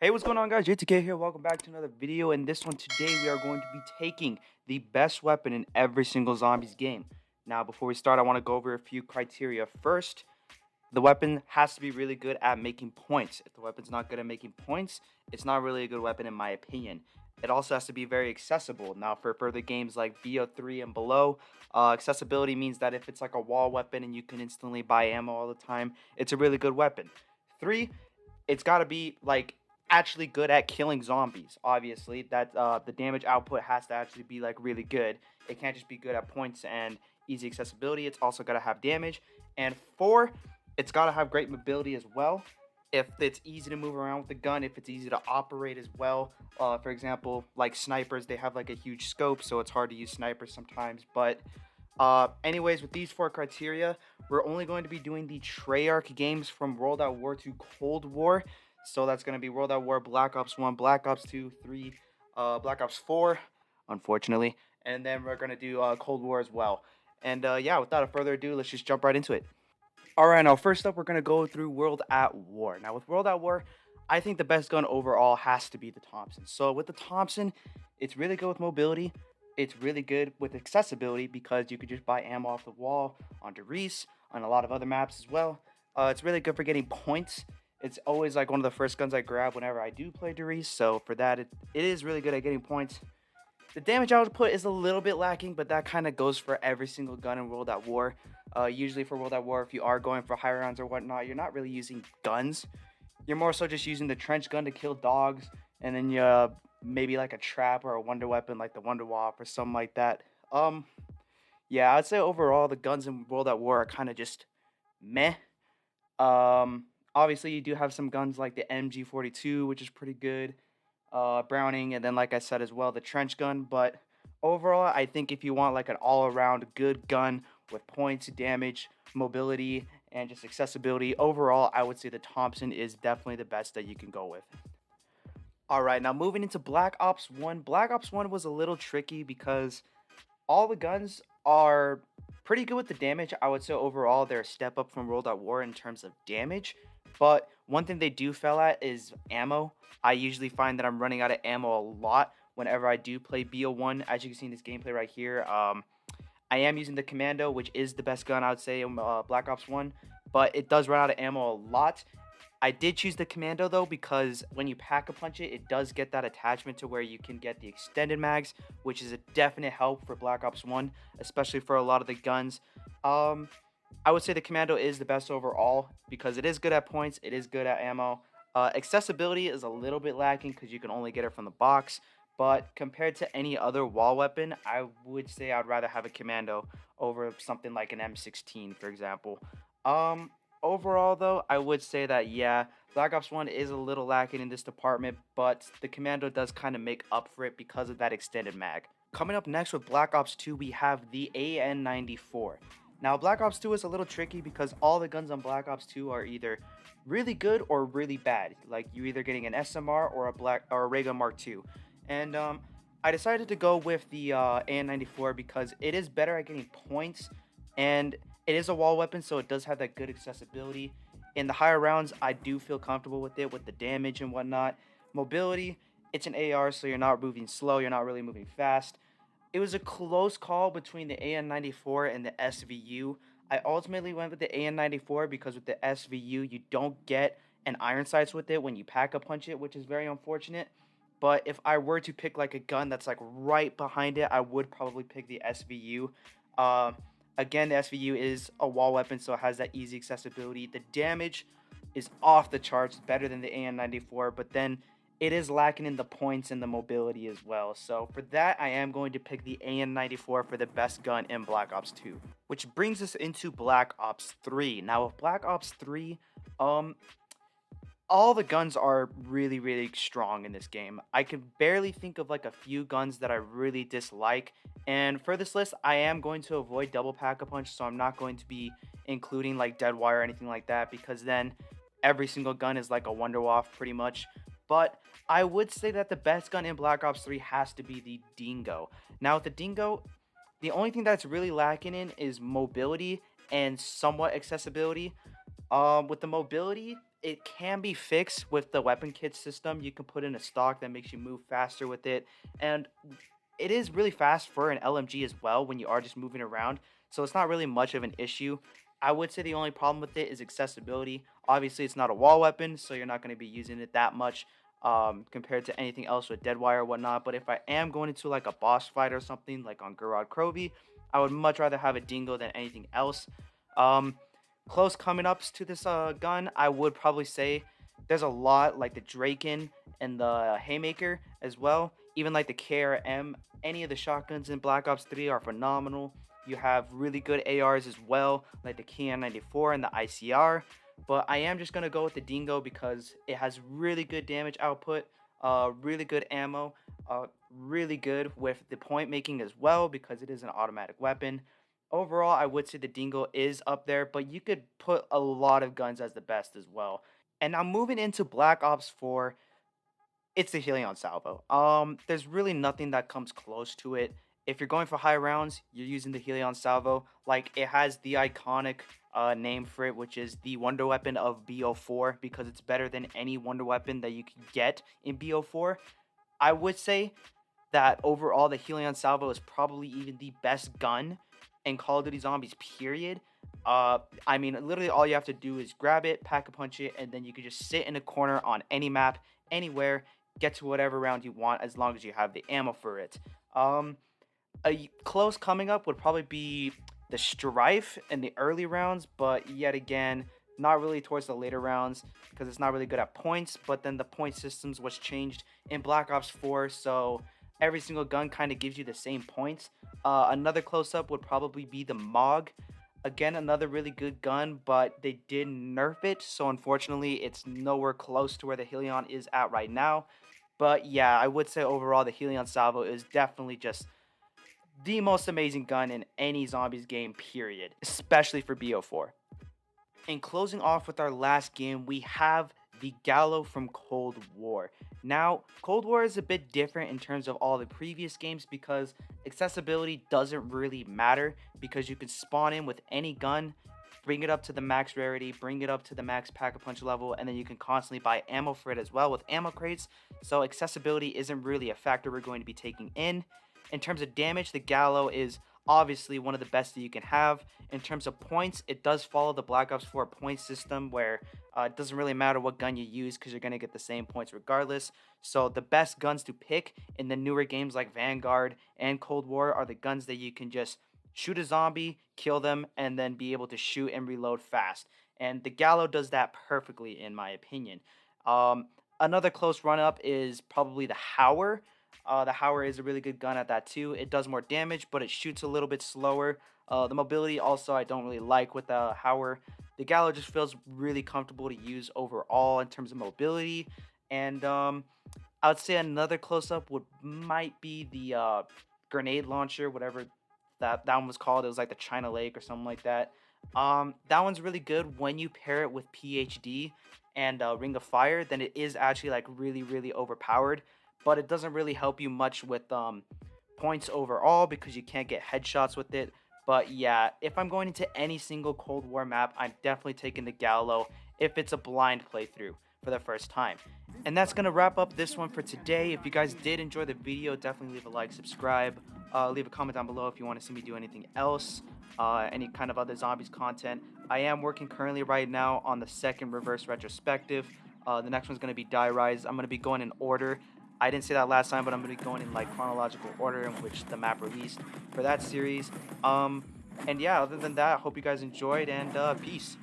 Hey, what's going on, guys? JTK here. Welcome back to another video. In this one today, we are going to be taking the best weapon in every single zombies game. Now, before we start, I want to go over a few criteria. First, the weapon has to be really good at making points. If the weapon's not good at making points, it's not really a good weapon in my opinion. It also has to be very accessible. Now, for further games like BO3 and below, accessibility means that if it's like a wall weapon and you can instantly buy ammo all the time, it's a really good weapon. 3, it's got to be like actually good at killing zombies. Obviously, that the damage output has to actually be like really good. It can't just be good at points and easy accessibility. It's also got to have damage. And 4, it's got to have great mobility as well. If it's easy to move around with the gun, if it's easy to operate as well. For example, like snipers, they have like a huge scope, so it's hard to use snipers sometimes. But anyways, with these 4 criteria, we're only going to be doing the Treyarch games from World at War to Cold War. So that's going to be World at War, Black Ops 1, Black Ops 2, 3, Black Ops 4, unfortunately. And then we're going to do Cold War as well. And yeah, without further ado, let's just jump right into it. All right, now first up, we're going to go through World at War. Now with World at War, I think the best gun overall has to be the Thompson. So with the Thompson, it's really good with mobility. It's really good with accessibility because you could just buy ammo off the wall on Reese, on a lot of other maps as well. It's really good for getting points. It's always like one of the first guns I grab whenever I do play Reese. So for that, it is really good at getting points. The damage output is a little bit lacking, but that kind of goes for every single gun in World at War. Usually for World at War, if you are going for high rounds or whatnot, you're not really using guns. You're more so just using the trench gun to kill dogs, and then you maybe like a trap or a wonder weapon like the Wonder Wop or something like that. Yeah, I'd say overall the guns in World at War are kind of just meh. Obviously you do have some guns like the MG42, which is pretty good. Browning, and then like I said as well, the trench gun. But overall, I think if you want like an all-around good gun with points, damage, mobility, and just accessibility, overall, I would say the Thompson is definitely the best that you can go with. All right, now moving into Black Ops 1. Black Ops 1 was a little tricky because all the guns are pretty good with the damage. I would say overall they're a step up from World at War in terms of damage. But one thing they do fail at is ammo. I usually find that I'm running out of ammo a lot whenever I do play BO1. As you can see in this gameplay right here, I am using the Commando, which is the best gun I would say in Black Ops 1. But it does run out of ammo a lot. I did choose the Commando though because when you pack-a-punch it, it does get that attachment to where you can get the extended mags, which is a definite help for Black Ops 1, especially for a lot of the guns. I would say the Commando is the best overall because it is good at points, it is good at ammo. Accessibility is a little bit lacking because you can only get it from the box, but compared to any other wall weapon, I would say I'd rather have a Commando over something like an M16, for example. Overall, though, I would say that, yeah, Black Ops 1 is a little lacking in this department, but the Commando does kind of make up for it because of that extended mag. Coming up next with Black Ops 2, we have the AN-94. Now, Black Ops 2 is a little tricky because all the guns on Black Ops 2 are either really good or really bad. Like, you're either getting an SMR or a Ray Gun Mark II. And I decided to go with the AN-94 because it is better at getting points, and it is a wall weapon, so it does have that good accessibility. In the higher rounds, I do feel comfortable with it, with the damage and whatnot. Mobility, it's an AR, so you're not moving slow, you're not really moving fast. It was a close call between the AN-94 and the SVU. I ultimately went with the AN-94 because with the SVU, you don't get an iron sights with it when you pack-a-punch it, which is very unfortunate. But if I were to pick like a gun that's like right behind it, I would probably pick the SVU. Again, the SVU is a wall weapon, so it has that easy accessibility. The damage is off the charts, better than the AN-94, but then it is lacking in the points and the mobility as well. So for that, I am going to pick the AN-94 for the best gun in Black Ops 2. Which brings us into Black Ops 3. Now with Black Ops 3, all the guns are really, really strong in this game. I can barely think of like a few guns that I really dislike. And for this list, I am going to avoid double pack-a-punch, so I'm not going to be including like Deadwire or anything like that, because then every single gun is like a Wonder Wop pretty much. But I would say that the best gun in Black Ops 3 has to be the Dingo. Now with the Dingo, the only thing that's really lacking in is mobility and somewhat accessibility. With the mobility, it can be fixed with the weapon kit system. You can put in a stock that makes you move faster with it, and it is really fast for an LMG as well when you are just moving around. So it's not really much of an issue. I would say the only problem with it is accessibility. Obviously, it's not a wall weapon, so you're not going to be using it that much compared to anything else with Deadwire or whatnot. But if I am going into like a boss fight or something like on Gurad Krovi, I would much rather have a dingo than anything else. Um, Close coming ups to this gun, I would probably say there's a lot like the Draken and the Haymaker as well. Even like the KRM, any of the shotguns in Black Ops 3 are phenomenal. You have really good ARs as well, like the KN94 and the ICR. But I am just gonna go with the Dingo because it has really good damage output, really good ammo, really good with the point making as well because it is an automatic weapon. Overall, I would say the Dingo is up there, but you could put a lot of guns as the best as well. And now moving into Black Ops 4, it's the Helion Salvo. There's really nothing that comes close to it. If you're going for high rounds, you're using the Helion Salvo. Like it has the iconic name for it, which is the Wonder Weapon of BO4, because it's better than any Wonder Weapon that you can get in BO4. I would say that overall the Helion Salvo is probably even the best gun in Call of Duty Zombies, period. I mean, literally all you have to do is grab it, pack a punch it, and then you can just sit in a corner on any map, anywhere, get to whatever round you want as long as you have the ammo for it. Close coming up would probably be the Strife in the early rounds, but yet again, not really towards the later rounds because it's not really good at points. But then the point systems was changed in Black Ops 4, so every single gun kind of gives you the same points. Another close up would probably be the Mog. Again, another really good gun, but they did nerf it, so unfortunately, it's nowhere close to where the Helion is at right now. But yeah, I would say overall, the Helion Salvo is definitely just the most amazing gun in any zombies game, period, especially for BO4. And closing off with our last game, we have the Gallo from Cold War. Now, Cold War is a bit different in terms of all the previous games because accessibility doesn't really matter because you can spawn in with any gun, bring it up to the max rarity, bring it up to the max pack-a-punch level, and then you can constantly buy ammo for it as well with ammo crates. So accessibility isn't really a factor we're going to be taking in. In terms of damage, the Gallo is obviously one of the best that you can have. In terms of points, it does follow the Black Ops 4 point system where it doesn't really matter what gun you use because you're going to get the same points regardless. So the best guns to pick in the newer games like Vanguard and Cold War are the guns that you can just shoot a zombie, kill them, and then be able to shoot and reload fast. And the Gallo does that perfectly in my opinion. Another close run-up is probably the Howler. The Howler is a really good gun at that too. It does more damage, but it shoots a little bit slower. The mobility also I don't really like with the Howler. The Gallo just feels really comfortable to use overall in terms of mobility. And I would say another close-up might be the grenade launcher, whatever that one was called. It was like the China Lake or something like that. That one's really good when you pair it with PhD and Ring of Fire. Then it is actually like really overpowered, but it doesn't really help you much with points overall because you can't get headshots with it. But yeah, if I'm going into any single Cold War map, I'm definitely taking the Gallo if it's a blind playthrough for the first time. And that's going to wrap up this one for today. If you guys did enjoy the video, definitely leave a like, subscribe, leave a comment down below if you want to see me do anything else, any kind of other zombies content. I am working currently right now on the second reverse retrospective. The next one's going to be Die Rise. I'm going to be going in order. I didn't say that last time, but I'm going to be going in like chronological order in which the map released for that series. And yeah, other than that, I hope you guys enjoyed, and peace.